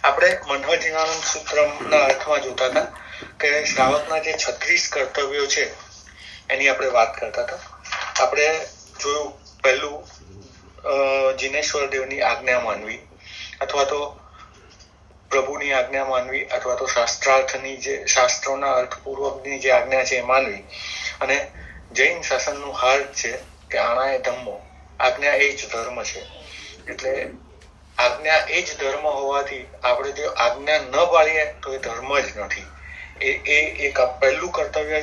આપણે મનોજીવન સૂત્રના અર્થમાં જોતા હતા કે શ્રાવકના જે 36 કર્તવ્યો છે એની આપણે વાત કરતા હતા. આપણે જોયું પહેલું જિનેશ્વર દેવની આજ્ઞા માનવી અથવા તો પ્રભુની આજ્ઞા માનવી અથવા તો શાસ્ત્રાર્થની જે શાસ્ત્રોના અર્થપૂર્વકની જે આજ્ઞા છે એ માનવી. અને જૈન શાસનનું હાર્દ છે કે આણાએ ધમ્મો, આજ્ઞા એ જ ધર્મ છે. એટલે આજ્ઞા એ જ ધર્મ હોવાથી આપણે જો આજ્ઞા ન પાળીએ તો એ ધર્મ જ નથી. એ એક પહેલું કર્તવ્ય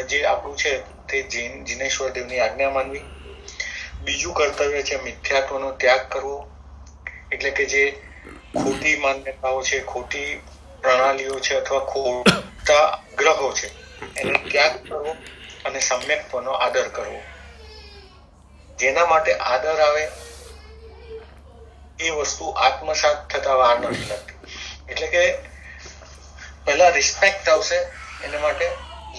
જે આપણું છે તે જિનેશ્વર દેવની આજ્ઞા માનવી. બીજું કર્તવ્ય છે મિથ્યાત્વનો ત્યાગ કરવો, એટલે કે જે ખોટી માન્યતાઓ છે, ખોટી પ્રણાલીઓ છે અથવા ખોટા ગ્રહો છે એને ત્યાગ કરવો અને સમ્યક્ત્વનો આદર કરવો. જેના માટે આદર આવે એ વસ્તુ આત્મસાત થતા વાર નથી લાગતી. એટલે કે પહેલા રિસ્પેક્ટ આવશે, એના માટે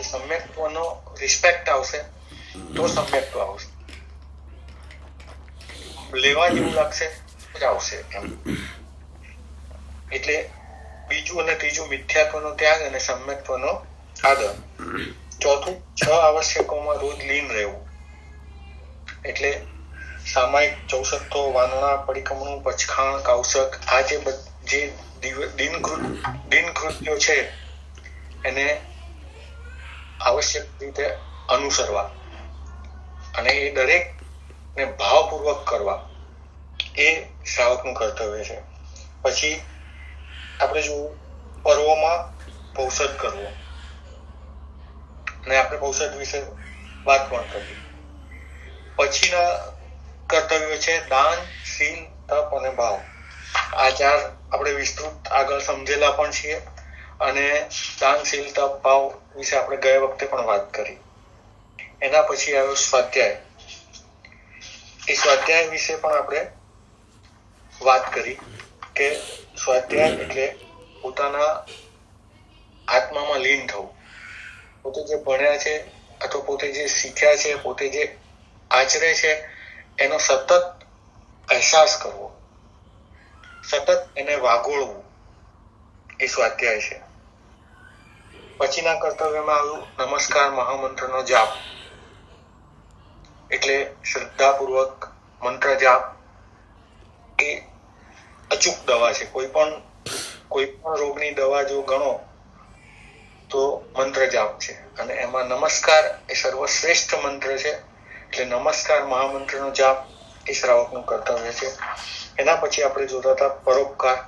સમ્યક્ત્વનો રિસ્પેક્ટ આવશે તો સમ્યક્ત્વ આવશે. લેવા જેવું લાગશે તો આવશે એમ. એટલે બીજું અને ત્રીજું મિથ્યાત્વનો ત્યાગ અને સમ્યક્ત્વનો આદર. ચોથું 6 આવશ્યકોમાં રોજ લીન રહેવું. એટલે સામાયિક, ચૌસત્તો, વાનણા, પરિક્રમણું, પચખાણ, કૌશક, આ જે દિનકૃત્યો છે એને આવશ્યક રીતે અનુસરવા અને એ દરેકને ભાવપૂર્વક કરવા એ શ્રાવકનું કર્તવ્ય છે. પછી આપણે જોવું પર્વોમાં પૌષધ કરવો અને આપણે પૌષધ વિશે વાત પણ કરી. પછીના કર્તવ્યો છે દાન, શીલ, તપ અને ભાવ. આ 4 આપણે વિસ્તૃત આગળ સમજેલા પણ છીએ અને દાન, શીલ, તપ, ભાવ વિશે આપણે ગયા વખતે પણ વાત કરી. એના પછી આવ્યો સ્વાધ્યાય. એ સ્વાધ્યાય વિશે પણ આપણે વાત કરી કે સ્વાધ્યાય એટલે પોતાના આત્મામાં લીન થવું. પોતે જે ભણ્યા છે અથવા પોતે જે શીખ્યા છે, પોતે જે આચરે છે એનો સતત અહેસાસ કરવો, સતત એને વાગોળવું, એ સ્વાધ્યાય છે. પછીના કર્તવ્યમાં આવ્યું નમસ્કાર મહામંત્રનો જાપ. એટલે શ્રદ્ધાપૂર્વક મંત્ર જાપ એ અચૂક દવા છે. કોઈ પણ રોગની દવા જો ગણો તો મંત્ર જાપ છે અને એમાં નમસ્કાર એ સર્વશ્રેષ્ઠ મંત્ર છે. એટલે નમસ્કાર મહામંત્રનો જાપ એ શ્રાવકનું કર્તવ્ય છે. એના પછી આપણે જોતા હતા પરોપકાર.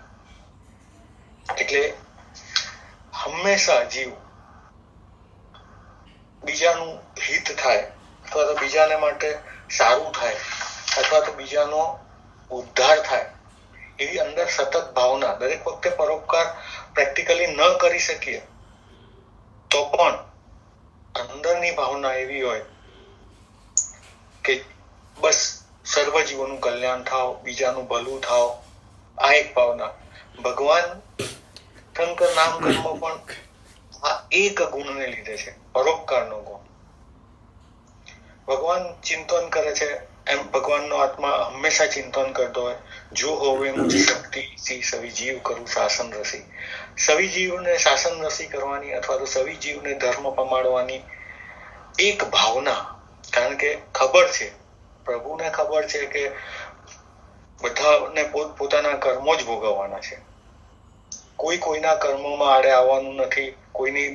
એટલે હંમેશા જીવ બીજાનું હિત થાય અથવા તો બીજાને માટે સારું થાય અથવા તો બીજાનો ઉદ્ધાર થાય એવી અંદર સતત ભાવના. દરેક વખતે પરોપકાર પ્રેક્ટિકલી ન કરી શકીએ તો પણ અંદરની ભાવના એવી હોય કે બસ સર્વ જીવોનું કલ્યાણ થાવ, બીજાનું ભલું થાવ. આ એક ભાવના. ભગવાન શંકર નામ કર્મ પણ આ એક ગુણને લીધે છે, પરોપકારનો ગુણ. ભગવાન ચિંતન કરે છે એમ ભગવાનનો આત્મા હંમેશા ચિંતન કરતો હોય. જો હોવે મુझ શક્તિ સી સવી જીવ કરું શાસન રસી. સવી જીવને શાસન રસી કરવાની અથવા તો સવી જીવને ધર્મ પમાડવાની એક ભાવના. કારણ કે ખબર છે, પ્રભુને ખબર છે કે બધાને પોતાના કર્મો જ ભોગવવાના છે. કોઈ કોઈના કર્મોમાં આડે આવવાનું નથી. કોઈની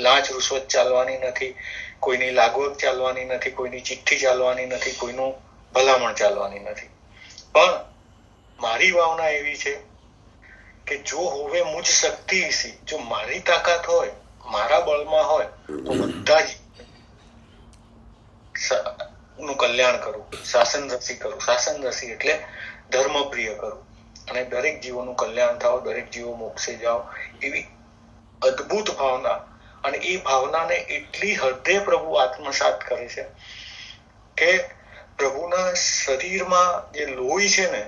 લાંચ રૂશ્વત ચાલવાની નથી, કોઈની લાગવગ ચાલવાની નથી, કોઈની ચિઠ્ઠી ચાલવાની નથી, કોઈનું ભલામણ ચાલવાની નથી. પણ મારી ભાવના એવી છે કે જો હોવે મુझ શક્તિ સી, જો મારી તાકાત હોય, મારા બળમાં હોય તો બધા જ નું કલ્યાણ કરું, શાસન રસી કરું. શાસન રસી એટલે ધર્મ પ્રિય કરું અને દરેક જીવોનું કલ્યાણ થાવ, દરેક જીવો મોક્ષે જાઓ, એવી અદ્ભુત ભાવના. અને એ ભાવનાને એટલી હદે પ્રભુ આત્મસાત કરે છે કે પ્રભુના શરીરમાં જે લોહી છે ને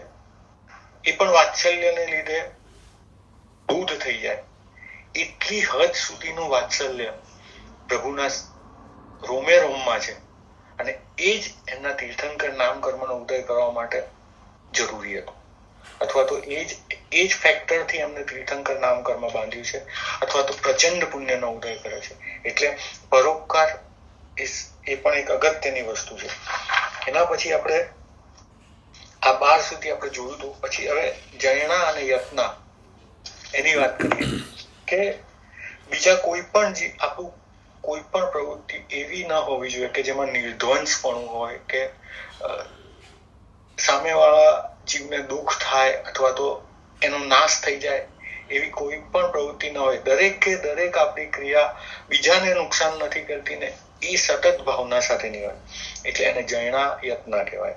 એ પણ વાત્સલ્યને લીધે દૂધ થઈ જાય. એટલી હદ સુધીનું વાત્સલ્ય પ્રભુના રોમે રોમમાં છે અને એ જ એમના તીર્થંકર નામ કર્મનો ઉદય કરવા માટે જરૂરી હતું. અથવા તો એ જ એ જ ફેક્ટરથી એમને તીર્થંકર નામકર્મ બાંધ્યું છે, અથવા તો પ્રચંડ પુણ્યનો ઉદય કરે છે. એટલે પરોપકાર એ પણ એક અગત્યની વસ્તુ છે. એના પછી આપણે આ 12 સુધી આપણે જોયું હતું. પછી હવે જૈના અને યત્ના એની વાત કરીએ કે બીજા કોઈ પણ આપણું કોઈ પણ પ્રવૃત્તિ એવી ના હોવી જોઈએ કે જેમાં નિર્ધ્વંસપણું હોય, કે સામેવાળા જીવને દુઃખ થાય અથવા તો એનો નાશ થઈ જાય, એવી કોઈ પણ પ્રવૃત્તિ ન હોય. દરેકે દરેક આપણી ક્રિયા બીજાને નુકસાન નથી કરતી ને એ સતત ભાવના સાથેની હોય, એટલે એને જૈના યત્ના કહેવાય.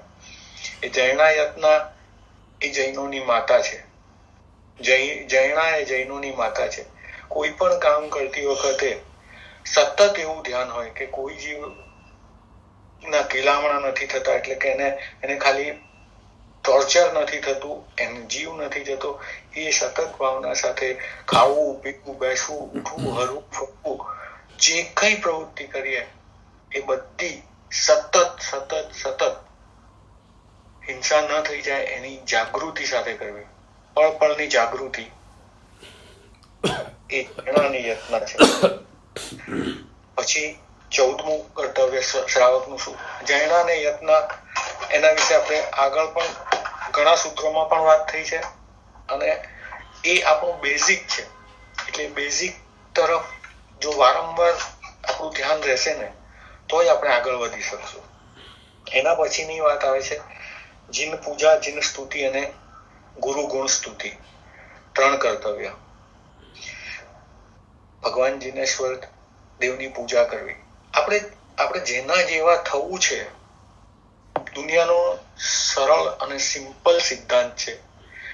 એ જૈના યત્ના એ જૈનોની માતા છે. જૈના એ જૈનોની માતા છે. કોઈ પણ કામ કરતી વખતે સતત એવું ધ્યાન હોય કે કોઈ જીવ ના કિલામણા નથી થતા, એટલે કે એને ખાલી ટોર્ચર નથી થતું, એને જીવ નથી જતો. એ સતત ભાવના સાથે ખાવું, પીવું, બેસવું, ઉઠવું, હરવું, ફરવું, જે કઈ પ્રવૃત્તિ કરીએ એ બધી સતત હિંસા ન થઈ જાય એની જાગૃતિ સાથે કરવી. પળ પળની જાગૃતિ એ જૈનાની યત્ના છે. પછી 14મું કર્તવ્ય શ્રાવકનું શું? જૈના અને યત્ના એના વિશે આપણે આગળ પણ ઘણા સૂત્રોમાં પણ વાત થઈ છે, અને એ આપણું બેઝિક છે. એટલે બેઝિક તરફ જો વારંવાર આપણું ધ્યાન રહેશે ને તો જ આપણે આગળ વધી શકશું. એના પછીની વાત આવે છે જીન પૂજા, જીન સ્તુતિ અને ગુરુ ગુણ સ્તુતિ. 3 કર્તવ્ય. ભગવાન જીનેશ્વર દેવની પૂજા કરવી. આપણે જેના જેવા થવું છે, દુનિયાનો સરળ અને સિમ્પલ સિદ્ધાંત છે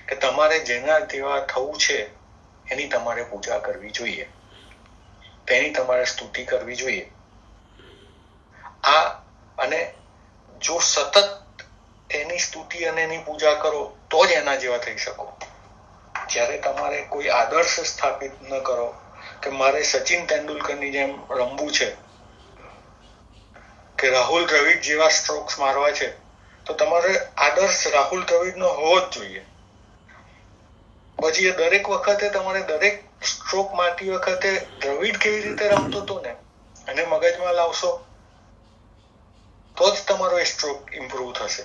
કે તમારે જેના જેવા થવું છે એની તમારે પૂજા કરવી જોઈએ, તેની તમારે સ્તુતિ કરવી જોઈએ. અને જો સતત એની સ્તુતિ અને એની પૂજા કરો તો જ એના જેવા થઈ શકો. જ્યારે તમારે કોઈ આદર્શ સ્થાપિત ન કરો કે મારે સચિન તેંડુલકરની જેમ રમવું છે, કે રાહુલ દ્રવિડ જેવા સ્ટ્રોક્સ મારવા છે, તો તમારે આદર્શ રાહુલ દ્રવિડનો હોવો જ જોઈએ. પછી એ દરેક વખતે તમારે દરેક સ્ટ્રોક મારતી વખતે દ્રવિડ કેવી રીતે રમતો હતો ને અને મગજમાં લાવશો તો જ તમારો એ સ્ટ્રોક ઇમ્પ્રુવ થશે,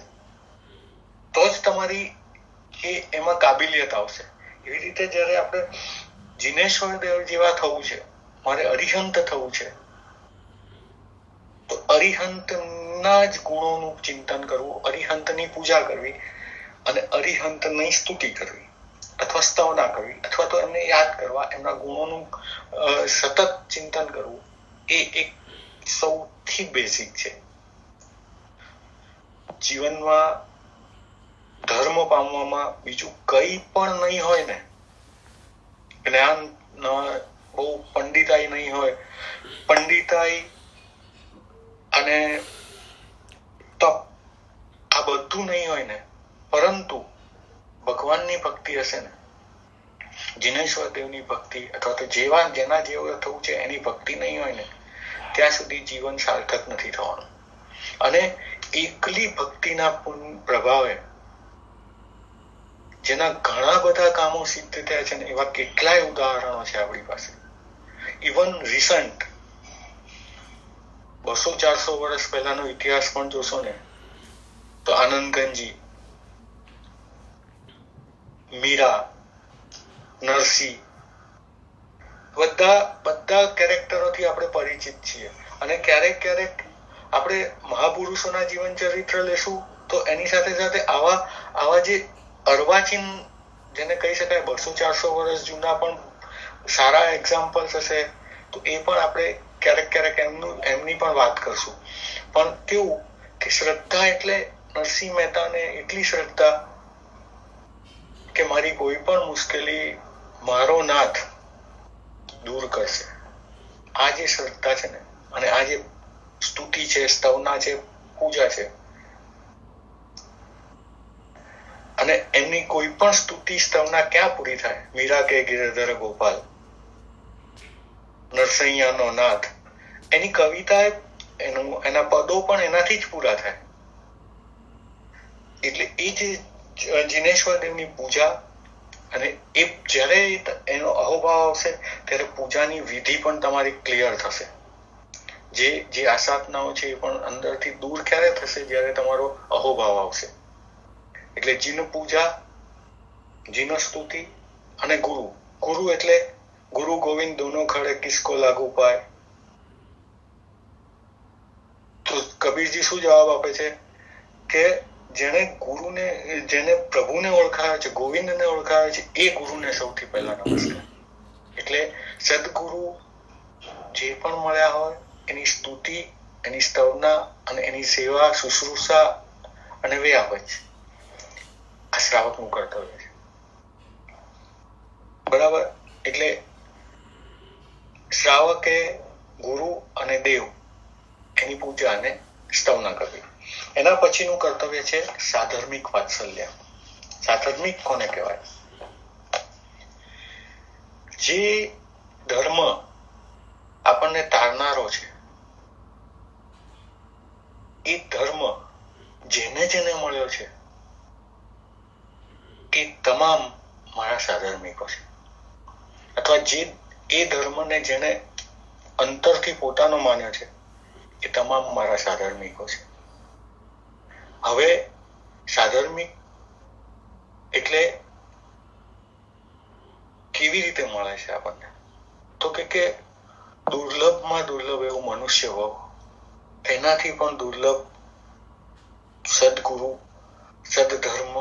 તો જ તમારી એમાં કાબિલિયત આવશે. એવી રીતે જ્યારે આપણે જીનેશ્વર દેવ જેવા થવું છે, મારે અરિહંત થવું છે, તો અરિહંતના જ ગુણોનું ચિંતન કરવું, અરિહંતની પૂજા કરવી અને અરિહંતની સ્તુતિ કરવી અથવા સ્તવના કરવી, અથવા તો એમને યાદ કરવા, એમના ગુણોનું સતત ચિંતન કરવું, એ એક સૌથી બેઝિક છે. જીવનમાં ધર્મ પામવામાં બીજું કઈ પણ નહીં હોય ને, જ્ઞાન બહુ પંડિતાઈ નહીં હોય, પંડિતાઈ અને તપ આ બધું નહીં હોય ને, પરંતુ ભગવાનની ભક્તિ હશે ને, જીનેશ્વર દેવની ભક્તિ અથવા તો જેના જેવું થવું છે એની ભક્તિ નહીં હોય ને, ત્યાં સુધી જીવન સાર્થક નથી થવાનું. અને એકલી ભક્તિના પ્રભાવે જેના ઘણા બધા કામો સિદ્ધ થયા છે ને, એવા કેટલાય ઉદાહરણો છે આપણી પાસે. ઇવન રિસન્ટ 200-400 વર્ષ પહેલાનો ઇતિહાસ પણ જોશો ને તો આનંદગંજી, મીરા, નરસિંહ, બધા કેરેક્ટરોથી આપણે પરિચિત છીએ. અને ક્યારેક આપણે મહાપુરુષોના જીવન ચરિત્ર લેશું તો એની સાથે સાથે આવા જે અર્વાચીન જેને કહી શકાય 200-400 વર્ષ જૂના પણ સારા એક્ઝામ્પલ્સ હશે, તો એ પણ આપણે ક્યારેક એમની પણ વાત કરશું. પણ કેવું કે શ્રદ્ધા એટલે નરસિંહ મહેતાને એટલી શ્રદ્ધા કે મારી કોઈ પણ મુશ્કેલી મારો નાથ દૂર કરશે. આ જે શ્રદ્ધા છે ને, અને આ જે સ્તુતિ છે, સ્તવના છે, પૂજા છે, અને એમની કોઈ પણ સ્તુતિ સ્તવના ક્યાં પૂરી થાય? મીરા કે ગિરધર ગોપાલ, નરસૈયાનો નાથ, એની કવિતા એના પદો પણ એનાથી જ પૂરા થાય. એટલે એ જે જીનેશ્વર દેવની પૂજા અને એ જ્યારે એનો અહોભાવ આવશે ત્યારે પૂજાની વિધિ પણ તમારી ક્લિયર થશે. જે આશાપનાઓ છે એ પણ અંદરથી દૂર ક્યારે થશે? જ્યારે તમારો અહોભાવ આવશે. એટલે જીન પૂજા, જીન સ્તુતિ અને ગુરુ એટલે ગુરુ ગોવિંદ દોનો ખડે કિસકો લાગુ પાય. તો કબીરજી શું જવાબ આપે છે કે જેને પ્રભુને ઓળખાવે છે, ગોવિંદને ઓળખાવે છે, એ ગુરુને સૌથી પહેલા નમસ્કાર. એટલે સદગુરુ જે પણ મળ્યા હોય એની સ્તુતિ, એની સ્તવના અને એની સેવા, શુશ્રૂષા અને વ્યાપજ આ શ્રાવકનું કર્તવ્ય છે. બરાબર? એટલે શ્રાવકે ગુરુ અને દેવ એની પૂજા અને સ્તવના કરવી. એના પછીનું કર્તવ્ય છે સાધર્મિક વાત્સલ્ય. સાધર્મિક કોને કહેવાય? જે ધર્મ આપણને તારનારો છે એ ધર્મ જેને મળ્યો છે એ તમામ મારા સાધર્મિકો છે. અથવા એ ધર્મને જેને અંતરથી પોતાનો માન્યો છે એ તમામ મારા સાધર્મિકો છે. હવે સાધર્મિક એટલે કેવી રીતે મળે છે આપણને? તો કે દુર્લભમાં દુર્લભ એવું મનુષ્ય હોવ, એનાથી પણ દુર્લભ સદગુરુ, સદધર્મ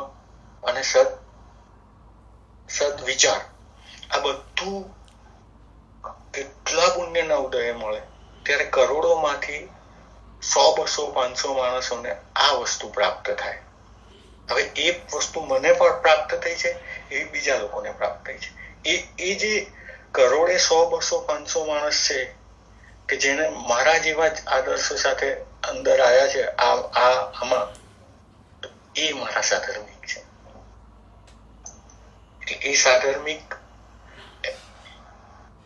અને સદવિચાર, આ બધું કેટલા પુણ્યના ઉદય મળે ત્યારે કરોડોમાંથી 100, 200, 500 માણસોને આ વસ્તુ પ્રાપ્ત થાય. હવે એ વસ્તુ મને પણ પ્રાપ્ત થઈ છે, એવી બીજા લોકોને પ્રાપ્ત થઈ છે. એ જે કરોડે 100, 200, 500 માણસ છે કે જેને મારા જેવા જ આદર્શો સાથે અંદર આવ્યા છે આમાં, એ મારા સાધર્મિક છે. એટલે એ સાધર્મિક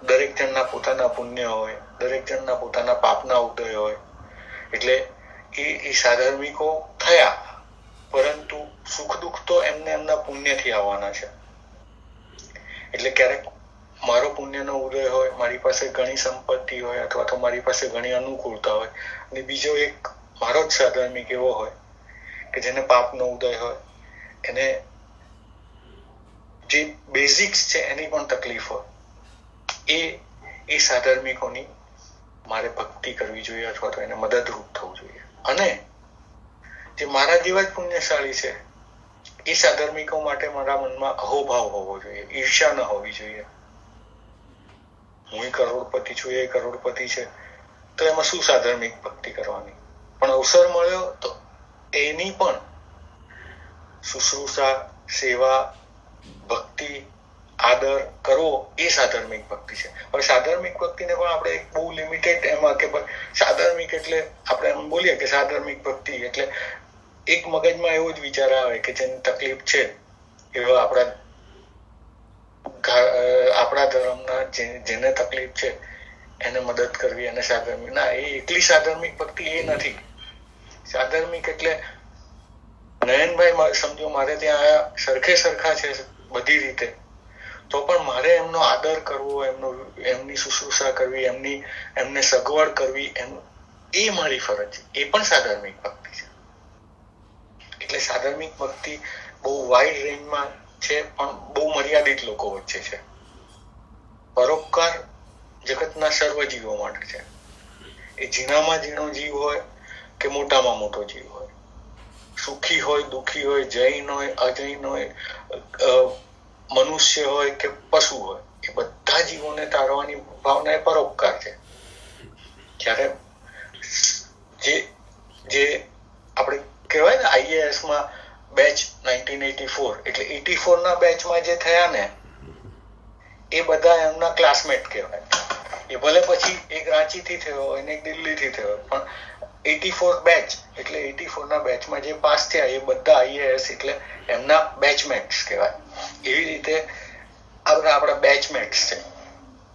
દરેક જણના પોતાના પુણ્ય હોય, દરેક જણના પોતાના પાપના ઉદય હોય. એટલે એ સાધર્મિકો થયા, પરંતુ સુખ દુઃખ તો એમના પુણ્યથી આવવાના છે. એટલે ક્યારેક મારો પુણ્યનો ઉદય હોય, મારી પાસે ઘણી સંપત્તિ હોય અથવા તો મારી પાસે ઘણી અનુકૂળતા હોય, અને બીજો એક મારો જ સાધર્મિક એવો હોય કે જેને પાપનો ઉદય હોય, એને જે બેઝિક્સ છે એની પણ તકલીફ હોય. એ સાધર્મિકોની મારે ભક્તિ કરવી જોઈએ અથવા તો એને મદદરૂપ થવું જોઈએ. અને જે મારા જેવા જ પુણ્યશાળી છે એ સાધર્મિકો માટે મારા મનમાં અહોભાવ હોવો જોઈએ, ઈર્ષ્યા ન હોવી જોઈએ. હું કરોડપતિ છું, એ કરોડપતિ છે, તો એમાં શું સાધર્મિક ભક્તિ કરવાની? પણ અવસર મળ્યો તો એની પણ શુશ્રૂષા, સેવા, ભક્તિ, આદર કરવો એ સાધર્મિક ભક્તિ છે. હવે સાધર્મિક ભક્તિને પણ આપણે એક બહુ લિમિટેડ એમાં કે સાધર્મિક એટલે આપણે એમ બોલીએ કે સાધર્મિક ભક્તિ એટલે એક મગજમાં એવો જ વિચાર આવે કે જેની તકલીફ છે એવા આપણા ધર્મના જેને તકલીફ છે એને મદદ કરવી અને સાધર્મિક. ના, એ એકલી સાધર્મિક ભક્તિ એ નથી. સાધર્મિક એટલે નયનભાઈ સમજો મારે ત્યાં આયા, સરખે સરખા છે બધી રીતે, તો પણ મારે એમનો આદર કરવો, એમની શુશ્રૂષા કરવી, એમને સગવડ કરવી, એ મારી ફરજ છે. એ પણ સાધર્મિક ભક્તિ છે. એટલે સાધર્મિક ભક્તિ બહુ વાઇડ રેન્જમાં છે, પણ બહુ મર્યાદિત લોકો વચ્ચે છે. પરોપકાર જગતના સર્વ જીવો માટે છે. એ ઝીણામાં ઝીણો જીવ હોય કે મોટામાં મોટો જીવ હોય, સુખી હોય, દુઃખી હોય, જૈન હોય, અજૈન હોય, મનુષ્ય હોય કે પશુ હોય, એ બધા જીવોને તારવાની ભાવના એ પરોપકાર છે. જ્યારે જે આપણે કહેવાય ને IAS માં બેચ 1984, એટલે 84 ના બેચમાં જે થયા ને એ બધા એમના ક્લાસમેટ કહેવાય. એ ભલે પછી એક રાંચીથી થયો હોય ને એક દિલ્હીથી થયો, પણ 84 બેચ એટલે 84 ના બેચમાં જે પાસ થયા એ બધા IAS એટલે એમના બેચમેટ્સ કહેવાય. એવી રીતે આપણા બેચમેટ્સ છે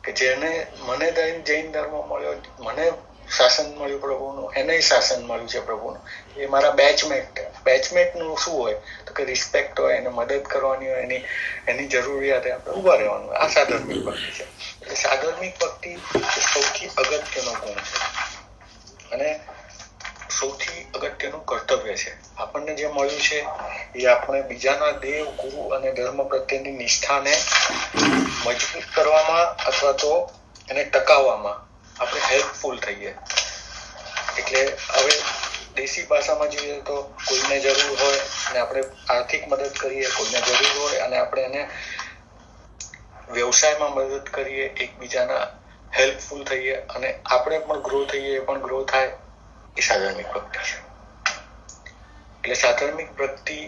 કે જેને મને જૈન ધર્મ મળ્યો, મને શાસન મળ્યું પ્રભુનું, એને શાસન મળ્યું છે પ્રભુનું, એ મારા બેચમેટ કહેવાય. બેચમેટનું શું હોય તો કે રિસ્પેક્ટ હોય, એને મદદ કરવાની હોય, એની જરૂરિયાતે આપણે ઉભા રહેવાનું હોય. આ સાધર્મિક ભક્તિ છે. એટલે સાધર્મિક ભક્તિ સૌથી અગત્યનો ગુણ છે અને સૌથી અગત્યનું કર્તવ્ય છે. આપણને જે મળ્યું છે એ આપણે બીજાના દેવ, ગુરુ અને ધર્મ પ્રત્યેની નિષ્ઠાને મજબૂત કરવામાં અથવા તો એને ટકાવવામાં આપણે હેલ્પફુલ થઈએ. એટલે હવે દેશી ભાષામાં જોઈએ તો કોઈને જરૂર હોય અને આપણે આર્થિક મદદ કરીએ, કોઈને જરૂર હોય અને આપણે એને વ્યવસાયમાં મદદ કરીએ, એકબીજાના હેલ્પફુલ થઈએ અને આપણે પણ ગ્રો થઈએ, એ પણ ગ્રો થાય, એ સાધર્મિક ભક્તિ છે. એટલે સાધર્મિક ભક્તિ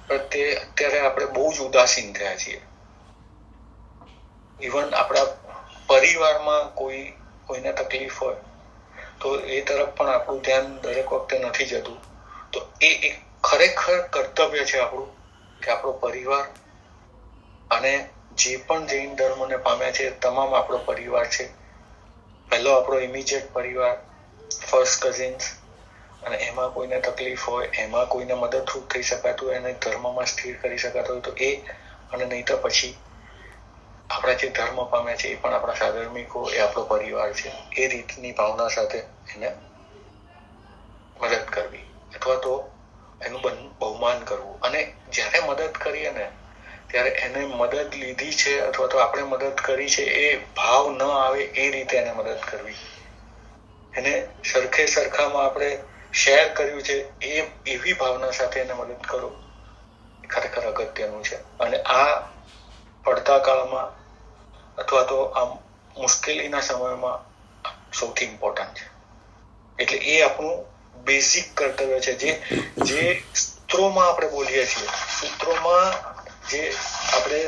પ્રત્યે અત્યારે આપણે બહુ જ ઉદાસીન થયા છીએ. ઇવન આપણા પરિવારમાં કોઈને તકલીફ હોય તો એ તરફ પણ આપણું ધ્યાન દરેક વખતે નથી જતું. તો એ એક ખરેખર કર્તવ્ય છે આપણું કે આપણો પરિવાર અને જે પણ જૈન ધર્મને પામ્યા છે તમામ આપણો પરિવાર છે. પહેલો આપણો ઇમિડિયેટ પરિવાર, ફર્સ્ટ કઝિન્સ, અને એમાં કોઈને તકલીફ હોય, એમાં કોઈને મદદરૂપ થઈ શકાતું હોય, એને ધર્મમાં સ્થિર કરી શકાતું હોય તો એ, અને નહીં તો પછી આપણા જે ધર્મ પામ્યા છે એ પણ આપણા સાધર્મિકો, એ આપણો પરિવાર છે. એ રીતની ભાવના સાથે એને મદદ કરવી અથવા તો એનું બહુમાન કરવું. અને જ્યારે મદદ કરીએ ને ત્યારે એને મદદ લીધી છે અથવા તો આપણે મદદ કરી છે એ ભાવ ન આવે એ રીતે એને મદદ કરવી. એને સરખામાં આપણે શેર કર્યું છે એવી ભાવના સાથે એને મદદ કરો, એ ખરેખર અગત્યનું છે. અને આ પડતા કાળમાં અથવા તો આ મુશ્કેલીના સમયમાં સૌથી ઇમ્પોર્ટન્ટ છે. એટલે એ આપણું બેઝિક કર્તવ્ય છે. જે સૂત્રોમાં આપણે બોલીએ છીએ, સૂત્રોમાં જે આપણે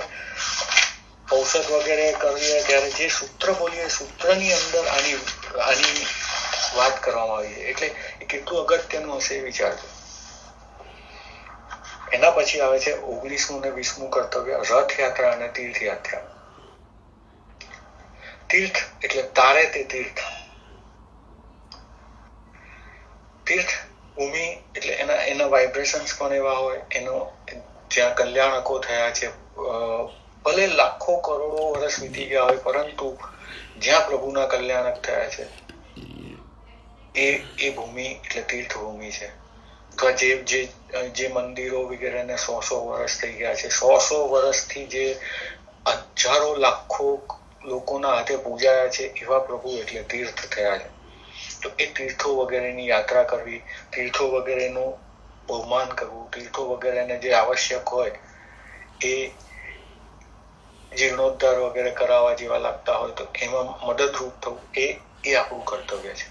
ઔષધ વગેરે કરીએ ત્યારે જે સૂત્ર બોલીએ, સૂત્રની અંદર આની વાત કરવામાં આવી છે. એટલે એ કેટલું અગત્યનું હશે એ વિચારજો. એના પછી આવે છે 19મું ને 20મું કર્તવ્ય, રથયાત્રા અને તીર્થયાત્રા. તીર્થ એટલે તારે તે તીર્થ. તીર્થ ભૂમિ એટલે એના વાઇબ્રેશન્સ પણ એવા હોય, જ્યાં કલ્યાણકો થયા છે. ભલે લાખો કરોડો વર્ષ વીતી ગયા હોય, પરંતુ જ્યાં પ્રભુના કલ્યાણક થયા છે એ ભૂમિ એટલે તીર્થ ભૂમિ છે. અથવા જે મંદિરો વગેરેને 100 વર્ષ થઈ ગયા છે, 100 વર્ષથી જે હજારો લાખો લોકોના હાથે પૂજાયા છે, એવા પ્રભુ એટલે તીર્થ થયા છે. તો એ તીર્થો વગેરેની યાત્રા કરવી, તીર્થો વગેરેનું બહુમાન કરવું, તીર્થો વગેરેને જે આવશ્યક હોય એ જીર્ણોદ્ધાર વગેરે કરાવવા જેવા લાગતા હોય તો એમાં મદદરૂપ થવું, એ આપણું કર્તવ્ય છે.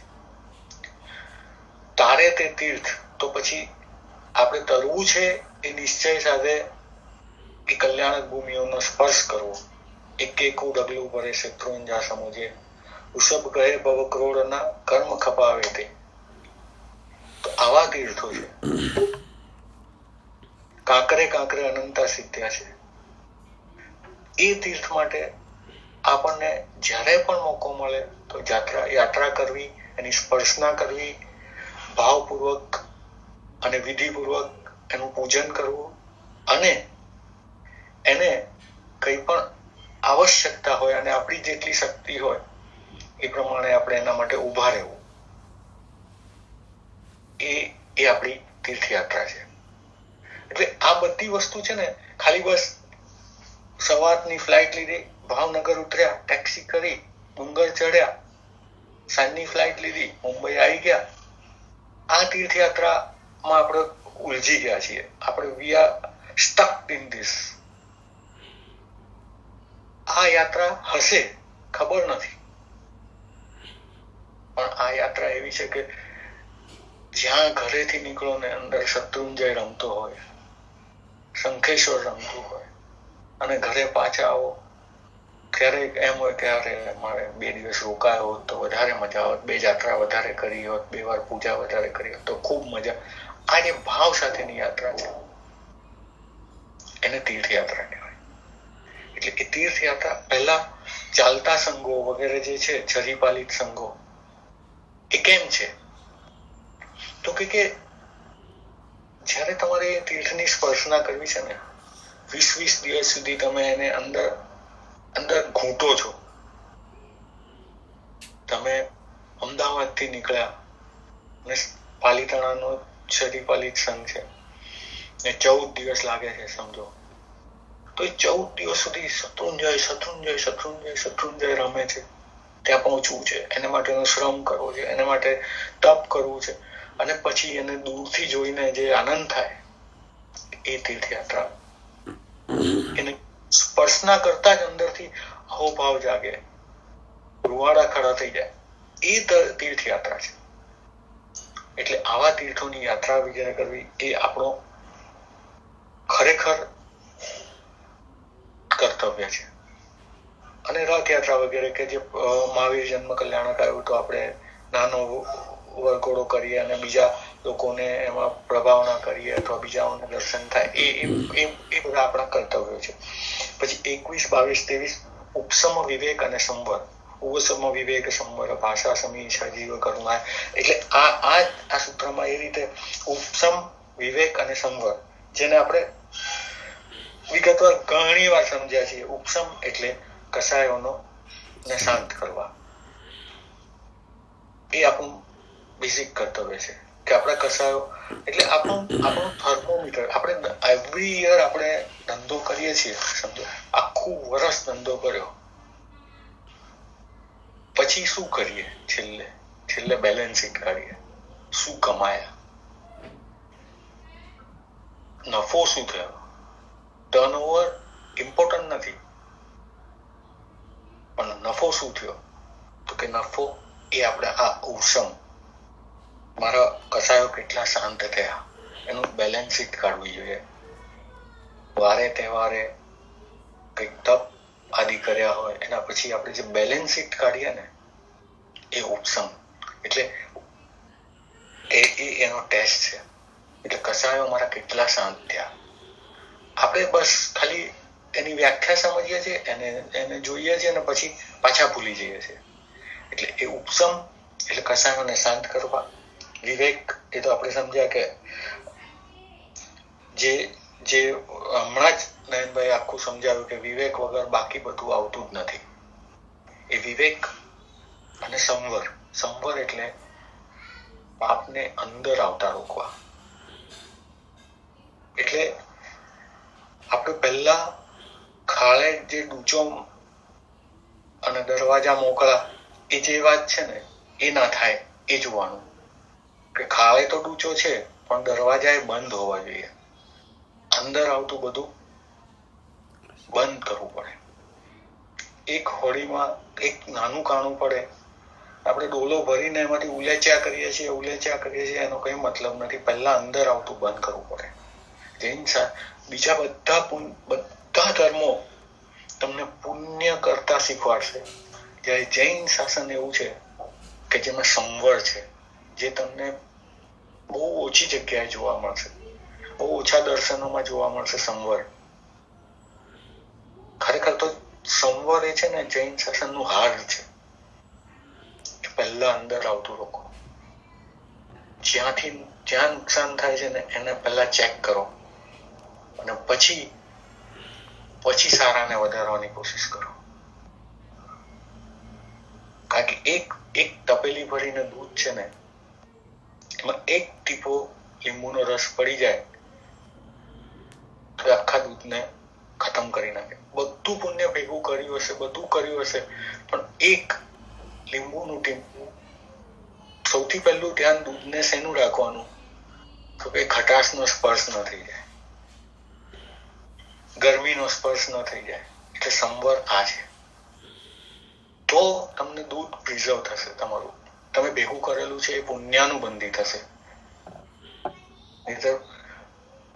તારે તે તીર્થ, તો પછી આપણે તરવું છે એ નિશ્ચય સાથે એ કલ્યાણક ભૂમિઓનો સ્પર્શ કરવો. એક ડગલું ભરે શત્રુંજા સમુજે, વૃષભ કહે ભવ ક્રોડના કર્મ ખપાવે તે. તો આવા તીર્થો છે. કાંકરે અનંતા સિદ્ધ્યા છે. એ તીર્થ માટે આપણને જ્યારે પણ મોકો મળે તો યાત્રા કરવી, એની સ્પર્શના કરવી, ભાવપૂર્વક અને વિધિપૂર્વક એનું પૂજન કરવું, અને એને કંઈ પણ આવશ્યકતા હોય અને આપણી જેટલી શક્તિ હોય એ પ્રમાણે આપણે એના માટે ઊભા રહેવું. એ આપણી તીર્થયાત્રા છે. એટલે આ બધી વસ્તુ છે ને, ખાલી બસ સવારની ફ્લાઇટ લીધી, ભાવનગર ઉતર્યા, ટેક્સી કરી, ડુંગર ચડ્યા, સાંજની ફ્લાઇટ લીધી, મુંબઈ આવી ગયા, આ તીર્થયાત્રામાં આપણે ઉલજી ગયા છીએ. આપણે we are stuck in this. આ યાત્રા હશે ખબર નથી, પણ આ યાત્રા એવી છે કે જ્યાં ઘરેથી નીકળો ને અંદર શત્રુંજય રમતો હોય, શંખેશ્વર રમતું હોય, અને ઘરે પાછા આવો ક્યારેક એમ હોય કે અરે મારે 2 દિવસ રોકાયો હોત તો વધારે મજા આવત, 2 યાત્રા વધારે કરી હોત, 2 વાર પૂજા વધારે કરી હોત તો ખૂબ મજા. આ જે ભાવ સાથેની યાત્રા છે એને તીર્થયાત્રા કહેવાય. એટલે કે તીર્થયાત્રા પહેલા ચાલતા સંઘો વગેરે જે છે, છરીપાલિત સંઘો, એ કેમ છે તો કે જ્યારે તમારે એ તીર્થની સ્પર્શના કરવી છે ને, 20 દિવસ સુધી તમે એને અંદર અંદર ઘૂંટો છો. તમે અમદાવાદથી નીકળ્યા અને પાલિતાણાનો શરીપાલિત સંઘ છે ને 14 દિવસ લાગે છે સમજો, તો એ 14 દિવસ સુધી શત્રુંજય રમે છે. ત્યાં પહોંચવું છે, એને માટેનો શ્રમ કરવો છે, એને માટે તપ કરવું છે, અને પછી એને દૂરથી જોઈને જે આનંદ થાય એ તીર્થયાત્રા. એને સ્પર્શના કરતા જ અંદરથી અહોભાવ જાગે, રૂવાડા ખડા થઈ જાય, એ તીર્થયાત્રા છે. એટલે આવા તીર્થોની યાત્રા વિચાર કરવી એ આપણો ખરેખર કર્તવ્ય છે. અને રથયાત્રા વગેરે કે જે મહાવીર જન્મ કલ્યાણક આવ્યું તો આપણે નાનો વરઘોડો કરીએ અને બીજા લોકોને એમાં પ્રભાવના કરીએ અથવા બીજાઓને દર્શન થાય, એ બધા આપણા કર્તવ્યો છે. પછી 21, 22, 23 ઉપસમ વિવેક અને સંવર. ઉપસમ વિવેક સંવર ભાષા સમીક્ષા જીવ કરુણા. એટલે આ સૂત્રમાં એ રીતે ઉપસમ વિવેક અને સંવર, જેને આપણે વિગતવાર ઘણી વાર સમજ્યા છીએ. ઉપસમ એટલે કસાયોનો ને શાંત કરવા, એ આપણું બેઝિક કર્તવ્ય છે કે આપણા કસાયો એટલે આપણું થર્મોમીટર. આપણે એવરી યર આપણે ધંધો કરીએ છીએ સમજો, આખું વર્ષ ધંધો કર્યો પછી શું કરીએ? છેલ્લે બેલેન્સ શીટ કાઢીએ. શું કમાયા, નફો શું થયો? ટર્નઓવર ઇમ્પોર્ટન્ટ નથી, પણ નફો શું થયો? તો કે નફો એ આપણે આ ઉપસમ, મારા કસાયો કેટલા શાંત થયા, એનું બેલેન્સ શીટ કાઢવી જોઈએ. વારે તહેવારે કંઈક તપ આદિ કર્યા હોય એના પછી આપણે જે બેલેન્સ શીટ કાઢીએ ને એ ઉપસમ. એટલે એનો ટેસ્ટ છે. એટલે કસાયો મારા કેટલા શાંત થયા. આપણે બસ ખાલી એની વ્યાખ્યા સમજીએ છીએ, એને જોઈએ છીએ અને પછી પાછા ભૂલી જઈએ છીએ. એટલે એ ઉપસમ એટલે કસાયોને શાંત કરવા. વિવેક એ તો આપણે સમજ્યા કે જે હમણાં જ નયનભાઈ આખું સમજાવ્યું કે વિવેક વગર બાકી બધું આવતું જ નથી. એ વિવેક અને સંવર એટલે પાપને અંદર આવતા રોકવા. એટલે આપણે પહેલા ખાળે જે ડૂચો અને દરવાજા મોકળા એ જે વાત છે ને એ ના થાય એ જોવાનું. કે ખાળે તો ડૂચો છે પણ દરવાજા એ બંધ હોવા જોઈએ. અંદર આવતું બધું બંધ કરવું પડે. એક હોડીમાં એક નાનું કાણું પડે, આપણે ડોલો ભરીને એમાંથી ઉલેચ્યા કરીએ છીએ એનો કઈ મતલબ નથી. પહેલા અંદર આવતું બંધ કરવું પડે. બીજા બધા ધર્મો તમને પુણ્ય કરતા શીખવાડશે, જ્યારે જૈન શાસન એવું છે કે જેમાં સંવર છે, જે તમને બહુ ઓછી જગ્યાએ જોવા મળશે, બહુ ઓછા દર્શનોમાં જોવા મળશે. સંવર ખરેખર તો સંવર એ છે ને જૈન શાસનનું હાર છે. પહેલા અંદર આવતું લોકો, જ્યાં નુકસાન થાય છે ને એને પહેલા ચેક કરો અને પછી સારાને વધારવાની કોશિશ કરો. કારણ કે એક તપેલી ભરીને દૂધ છે ને એમાં એક ટીપો લીંબુનો રસ પડી જાય તો આખા દૂધને ખતમ કરી નાખે. બધું પુણ્ય ભેગું કર્યું હશે, બધું કર્યું હશે, પણ એક લીંબુનું ટીપું. સૌથી પહેલું ધ્યાન દૂધને શેનું રાખવાનું? તો કે ખટાશનો સ્પર્શ ન થઈ જાય, ગરમીનો સ્પર્શ ન થઈ જાય. એટલે સંવર આ છે. તો તમને દૂધ પ્રિઝર્વ થશે. તમારું તમે ભેગું કરેલું છે એ પુણ્યાનું બંધી થશે. નહીંતર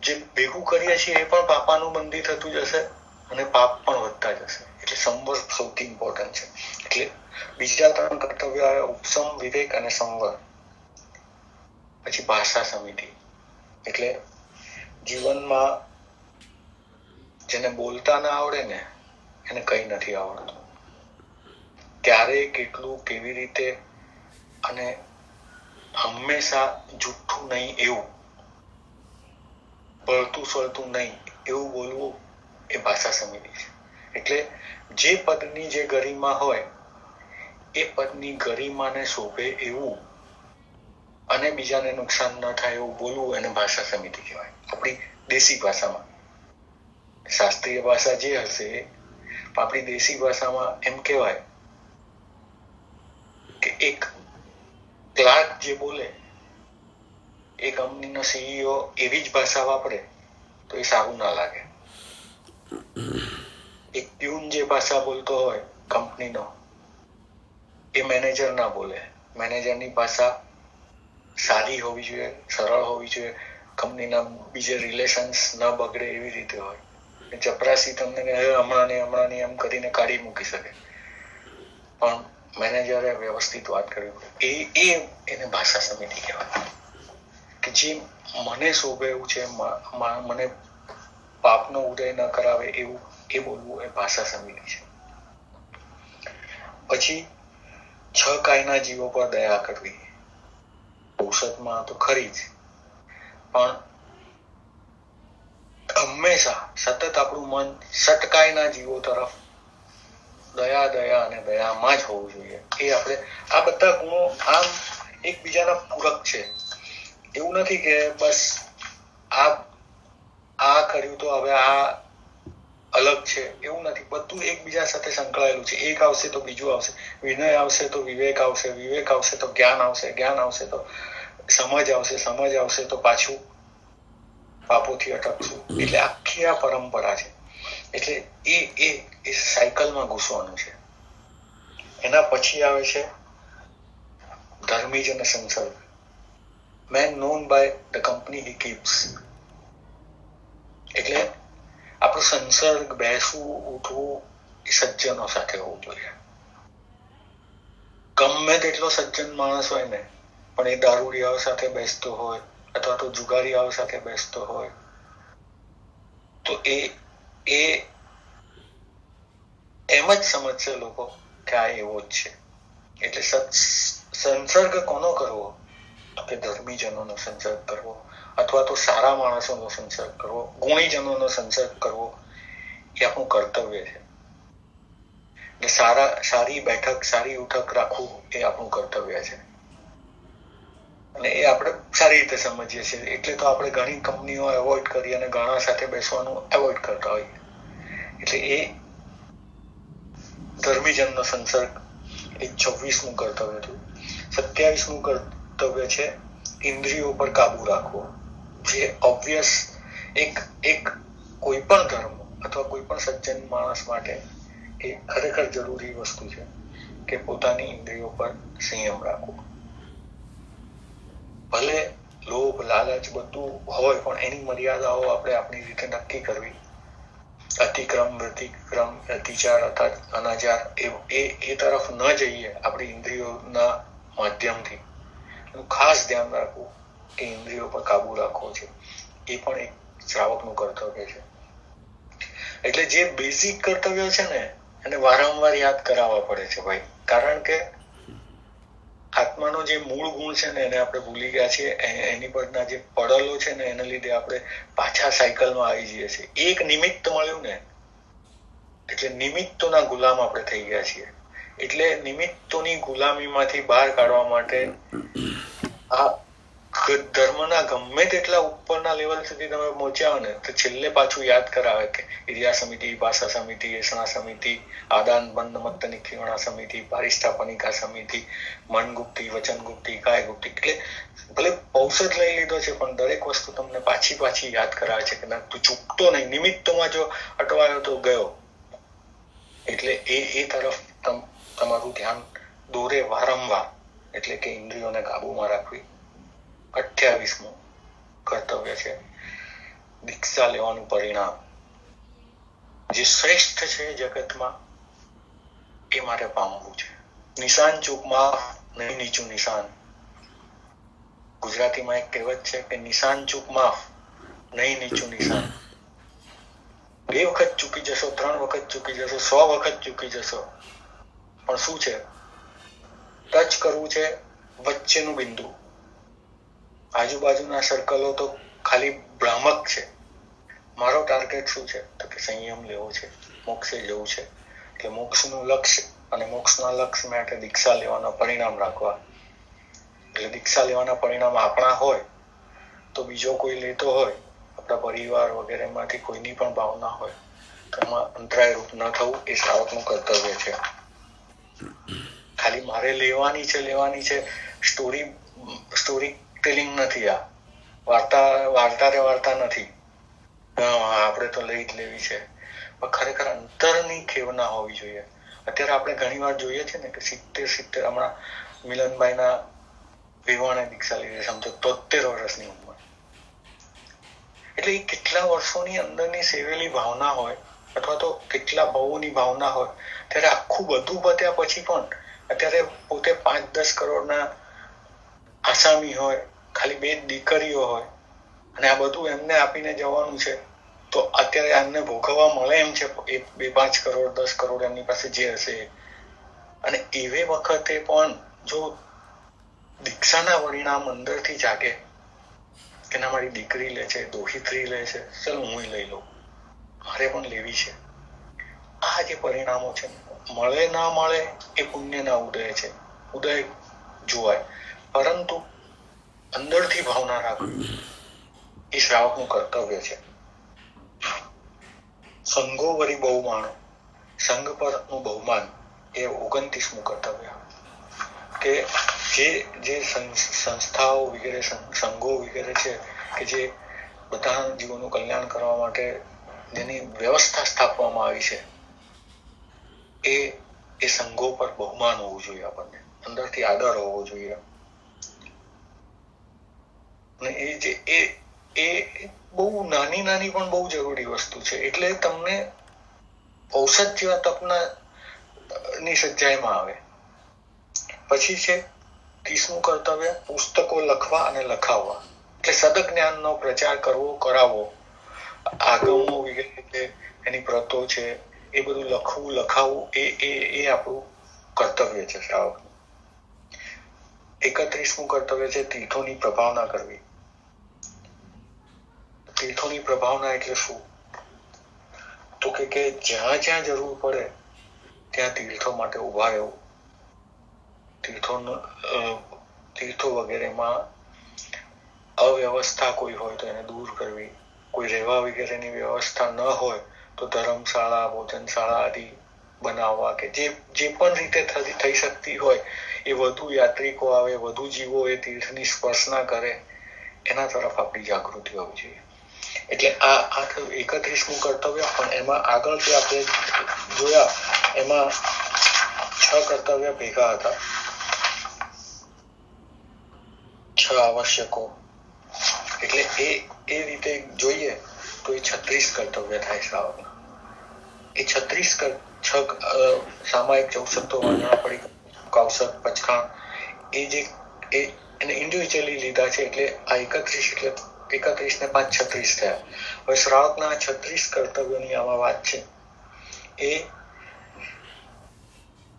જે ભેગું કરીએ છીએ એ પણ પાપાનું બંધી થતું જશે અને પાપ પણ વધતા જશે. એટલે સંવર સૌથી ઇમ્પોર્ટન્ટ છે. એટલે બીજા 3 કર્તવ્ય આવ્યા: ઉપસમ, વિવેક અને સંવર. પછી ભાષા સમિતિ એટલે જીવનમાં જેને બોલતા ના આવડે ને એને કઈ નથી આવડતું. ક્યારે, કેટલું, કેવી રીતે, અને હંમેશા જુઠ્ઠું નહીં એવું. ભળતું સળતું નહીં એવું બોલવું એ ભાષા સમિતિ છે. એટલે જે પદની જે ગરિમા હોય એ પદની ગરિમાને શોભે એવું અને બીજાને નુકસાન ન થાય એવું બોલવું એને ભાષા સમિતિ કહેવાય. આપણી દેશી ભાષામાં, શાસ્ત્રીય ભાષા જે હશે આપણી દેશી ભાષામાં એમ કહેવાય કે એક ક્લાર્ક જે બોલે એ કંપનીનો સીઈઓ એવી જ ભાષા વાપરે તો એ સારું ના લાગે. એક પ્યુન જે ભાષા બોલતો હોય કંપનીનો એ મેનેજર ના બોલે. મેનેજરની ભાષા સારી હોવી જોઈએ, સરળ હોવી જોઈએ, કંપનીના બીજે રિલેશન્સ ન બગડે એવી રીતે હોય. ચપરાસી તમને હમણાં એમ કરીને કાઢી મૂકી શકે, પણ મેનેજરે વ્યવસ્થિત વાત કરવી પડે. એને ભાષા સમિતિ કહેવાય. કે જે મને શોભે એવું છે, મને પાપનો ઉદય ન કરાવે એવું એ બોલવું એ ભાષા સમિતિ છે. પછી 6 કાયના જીવો પર દયા કરવી. ઔષધમાં તો ખરી જ, પણ હંમેશા સતત આપણું મન સટકાયના જીવો તરફ દયા અને દયામાં જ હોવું જોઈએ. એ આપણે આ બધા ગુણો આમ એકબીજાના પૂરક છે. એવું નથી કે બસ આ કર્યું તો હવે આ અલગ છે, એવું નથી. બધું એકબીજા સાથે સંકળાયેલું છે. એક આવશે તો બીજું આવશે, વિનય આવશે તો વિવેક આવશે, વિવેક આવશે તો જ્ઞાન આવશે, જ્ઞાન આવશે તો સમજ આવશે, સમજ આવશે તો પાછું પાપોથી અટકશું. એટલે આખી આ પરંપરા છે. એટલે એ સાયકલમાં ઘૂસવાનું છે. એના પછી આવે છે ધર્મીજ અને સંસર્ગ. Man known by the company he keeps. એટલે આપણું સંસર્ગ, બેસવું ઉઠવું એ સજ્જનો સાથે હોવું જોઈએ. ગમે તેટલો સજ્જન માણસ હોય ને, પણ એ દારૂડિયાઓ સાથે બેસતો હોય અથવા તો જુગારીયાઓ સાથે બેસતો હોય તો એ એમ જ સમજશે લોકો કે આ એવો જ છે. એટલે સંસર્ગ કોનો કરવો? તો કે ધર્મીજનોનો સંસર્ગ કરવો, અથવા તો સારા માણસોનો સંસર્ગ કરવો, ગુણીજનોનો સંસર્ગ કરવો એ આપણું કર્તવ્ય છે. એટલે સારી બેઠક, સારી ઉઠક રાખવું એ આપણું કર્તવ્ય છે. અને એ આપણે સારી રીતે સમજીએ છીએ. એટલે તો આપણે ઘણી કંપનીઓ એવોઇડ કરી અને ઘણા સાથે બેસવાનું એવોઇડ કરતા હોઈએ. એટલે એ ધર્મીજનનો સંસર્ગ એ 26મું કર્તવ્ય થયું. 27મું કર્તવ્ય છે ઇન્દ્રિયો પર કાબુ રાખવો. જે ઓબ્વિયસ એક કોઈ પણ ધર્મ અથવા કોઈ પણ સજ્જન માણસ માટે એ ખરેખર જરૂરી વસ્તુ છે કે પોતાની ઇન્દ્રિયો પર સંયમ રાખવો. ભલે લોભ, લાલચ બધું હોય, પણ એની મર્યાદાઓ આપણે આપણી રીતે નક્કી કરવી. અતિક્રમ, વ્યતિક્રમ, અતિચાર, અનાચાર એ તરફ ન જઈએ આપણી ઇન્દ્રિયોના માધ્યમથી. ખાસ ધ્યાન રાખવું કે ઇન્દ્રિયો પર કાબુ રાખવો છે. એ પણ એક શ્રાવકનું કર્તવ્ય છે. એટલે જે બેઝિક કર્તવ્ય છે ને એને વારંવાર યાદ કરાવવા પડે છે ભાઈ. કારણ કે આત્માનો જે મૂળ ગુણ છે ને એને આપણે ભૂલી ગયા છીએ. એની પરના જે પડલો છે ને એના લીધે આપણે પાછા સાયકલમાં આવી જઈએ છીએ. એક નિમિત્ત મળ્યું ને એટલે નિમિત્તોના ગુલામ આપણે થઈ ગયા છીએ. એટલે નિમિત્તોની ગુલામીમાંથી બહાર કાઢવા માટે આ ધર્મના ગમે તેટલા ઉપરના લેવલ સુધી તમે પહોંચ્યા ને તો છેલ્લે પાછું યાદ કરાવે કે ઇરિયા સમિતિ, ભાષા સમિતિ, એષણા સમિતિ, આદાન બંધ મત નિક્ષિણા સમિતિ, પારિસ્થાપનિકા સમિતિ, મનગુપ્તિ, વચનગુપ્તિ, કાયગુપ્તિ. એટલે ભલે ઔષધ લઈ લીધો છે પણ દરેક વસ્તુ તમને પાછી યાદ કરાવે છે કે ના, તું ચૂકતો નહીં. નિમિત્તોમાં જો અટવાયો તો ગયો. એટલે એ તરફ તમારું ધ્યાન દોરે વારંવાર. એટલે કે ઇન્દ્રિયોને કાબુમાં રાખવી. 28મું કર્તવ્ય છે દીક્ષા લેવાનું પરિણામ. જે શ્રેષ્ઠ છે જગતમાં એ મારે પામવું છે. નિશાન ચૂક માફ, નહીં નીચું નિશાન. ગુજરાતીમાં એક કહેવત છે કે નિશાન ચૂક માફ, નહીં નીચું નિશાન. 2 વખત ચૂકી જશો, 3 વખત ચૂકી જશો, 100 વખત ચૂકી જશો, પણ શું છે? ટચ કરવું છે વચ્ચેનું બિંદુ. આજુબાજુના સર્કલો તો ખાલી ભ્રામક છે. મારો ટાર્ગેટ શું છે તો કે સંયમ લેવો છે, મોક્ષે જવું છે. એટલે મોક્ષનું લક્ષ્ય અને મોક્ષના લક્ષ્ય માટે દીક્ષા લેવાના પરિણામ રાખવા. એટલે દીક્ષા લેવાના પરિણામ આપણા હોય તો બીજો કોઈ લેતો હોય, આપણા પરિવાર વગેરેમાંથી કોઈની પણ ભાવના હોય તો એમાં અંતરાય રૂપ ન થવું એ શ્રાવકનું કર્તવ્ય છે. ખાલી મારે લેવાની છે સ્ટોરી ટેલિંગ નથી. આ વાર્તા નથી. આપણે તો લઈ જ લેવી છે, પણ ખરેખર અંતરની ખેવના હોવી જોઈએ. અત્યારે આપણે ઘણી વાર જોઈએ છે ને કે 70 હમણાં મિલનભાઈના વિવાહને દીક્ષા લીધી, સમજો 73 વર્ષની ઉંમર. એટલે એ કેટલા વર્ષોની અંદરની સેવેલી ભાવના હોય અથવા તો કેટલા ભાવોની ભાવના હોય, ત્યારે આખું બધું પત્યા પછી પણ અત્યારે પોતે 5-10 કરોડના આસામી હોય, ખાલી 2 દીકરીઓ હોય અને આ બધું એમને આપીને જવાનું છે, તો અત્યારે એમને ભોગવવા મળે એમ છે 2-5 કરોડ 10 કરોડ એમની પાસે જે હશે. અને એવે વખતે પણ જો દીક્ષાના પરિણામ અંદરથી જાગે કે ના મારી દીકરી લે છે, દોહિત્રી લે છે, ચલો હું લઈ લઉં, મારે પણ લેવી છે. આ જે પરિણામો છે, મળે ના મળે એ પુણ્યના ઉદય છે, ઉદય જોવાય, પરંતુ અંદરથી ભાવના રાખવી એ શ્રાવકનું કર્તવ્ય છે. સંઘો વરી બહુમાનો, સંઘ પરનું બહુમાન એ 29મું કર્તવ્ય. કે જે સંસ્થાઓ વગેરે સંઘો વગેરે છે કે જે બધા જીવોનું કલ્યાણ કરવા માટે જેની વ્યવસ્થા સ્થાપવામાં આવી છે, એ સંઘો પર બહુમાન હોવું જોઈએ, આપણને અંદરથી આદર હોવો જોઈએ. અને એ બહુ નાની પણ બહુ જરૂરી વસ્તુ છે. એટલે તમને ઔષધ જેવા તપના ની સજ્જાઈમાં આવે. પછી છે 30મું કર્તવ્ય, પુસ્તકો લખવા અને લખાવવા. એટલે સદજ્ઞાનનો પ્રચાર કરવો, કરાવવો. આગમો વગેરે એની પ્રતો છે એ બધું લખવું લખાવવું એ આપણું કર્તવ્ય છે શ્રાવકનું. 31મું કર્તવ્ય છે તીર્થોની પ્રભાવના કરવી. તીર્થોની પ્રભાવના એટલે શું? તો કે જ્યાં જરૂર પડે ત્યાં તીર્થો માટે ઉભા રહેવું. તીર્થો વગેરેમાં અવ્યવસ્થા કોઈ હોય તો એને દૂર કરવી. કોઈ રહેવા વગેરેની વ્યવસ્થા ન હોય તો ધર્મશાળા, ભોજનશાળા આદિ બનાવવા, કે જે પણ રીતે થઈ શકતી હોય એ વધુ યાત્રિકો આવે, વધુ જીવો એ તીર્થની સ્પર્શના કરે, એના તરફ આપણી જાગૃતિ હોવી જોઈએ. એટલે આ થયું 31મું કર્તવ્ય. પણ એમાં આગળ જે આપણે જોયા એમાં 6 કર્તવ્ય ભેગા હતા, 6 આવશ્યકો. એટલે એ રીતે જોઈએ તો એ 36 કર્તવ્ય થાય શ્રાવકના. એ 36 સામાયિક 64 તો વાંધણા પડી, કૌશક, પચખાણ એને ઇન્ડિવિજ્યુઅલી લીધા છે. એટલે આ 31 એટલે 31 ને 5 36 થયા. હવે શ્રાવકના 36 કર્તવ્યોની આમાં વાત છે. એ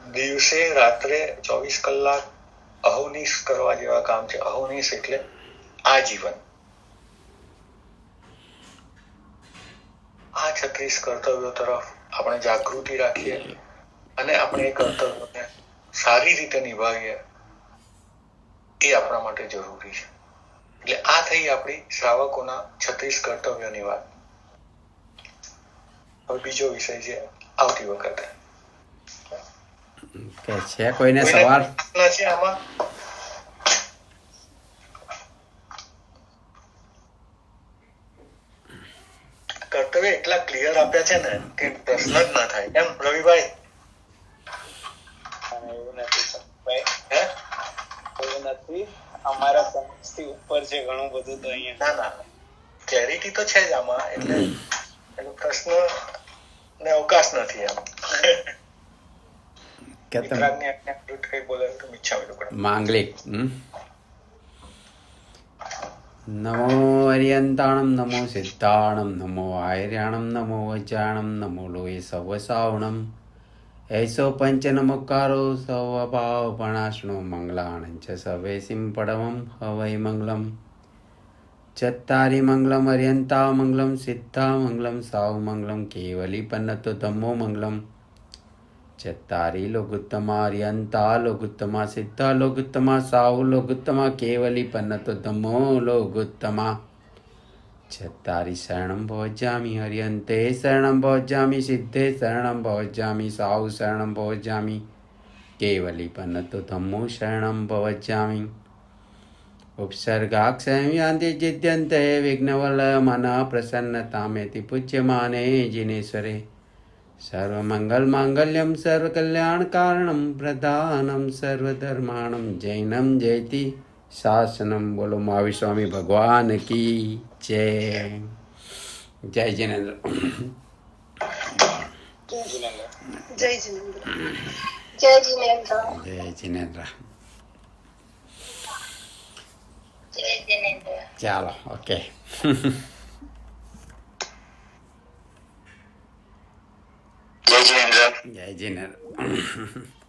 દિવસે રાત્રે 24 કલાક અહોનિશ કરવા જેવા કામ છે. અહોનિશ એટલે આજીવન. આ 36 કર્તવ્યો તરફ આપણે જાગૃતિ રાખીએ અને આપણે એ કર્તવ્યોને સારી રીતે નિભાવીએ, એ આપણા માટે જરૂરી છે. એટલે આ થઈ આપણી શ્રાવકોના 36 કર્તવ્યોની વાત. હવે બીજો વિષય છે આવતી વખતે. છે કોઈને સવાલ છે આમાં? કર્તવ્ય એટલા ક્લિયર આપ્યા છે ને કે પ્રશ્ન જ ના થાય. એમ રવિભાઈ? એવું નથી, અમારા સમજથી ઉપર છે ઘણું બધું. તો અહીંયા ના ક્લેરિટી તો છે જ આમાં. એટલે એનો પ્રશ્ન ને અવકાશ નથી એમ. માંગલિક. નમો હરિયંતાણમ, નમો સિદ્ધાણમ, નમો આયર્યાણમ, નમો વજ્રાણમ, નમો લોહી સવસાવણમ, એસો પંચ નમકારો સવભાવપણાશ્નો મંગલાણં ચ સવેસિમ પડવમ હવૈ મંગલમ. चत्तारि मंगलम अर्यंता मंगलम सिद्धा मंगलम साहु मंगलम केवली पन्नतो धम्मो मंगलम चत्तारि लोकुत्तमा अर्यंता लोकुत्तमा सिद्धा लोकुत्तमा साहु लोकुत्तमा केवली पन्नतो धम्मो लोकुत्तमा चत्तारि शरणं भवजामि हरियन्ते शरणं भवजामि सिद्धे शरणं भवजामि साहु शरणं भवजामि केवली पन्नतो धम्मो शरणं भवजामि उपसर्गाक्षयं यान्ति जिद्यन्ते विघ्नवल मनः प्रसन्नतामेति पूज्यमाने जिनेश्वरे सर्वमंगल मांगल्यम सर्वकल्याण कारणम प्रधानम सर्वधर्माणम जैनम जयति शासनम। बोलो महावीर स्वामी भगवान की जय। जय जिनेन्द्र। જય જીનેન્દ્ર. જય જીનેન્દ્ર. જય જીનેન્દ્ર. जय जिनेन्द्र। જય જીનેન્દ્ર. चलो ओके। જય જીનેન્દ્ર. जय जिनेन्द्र।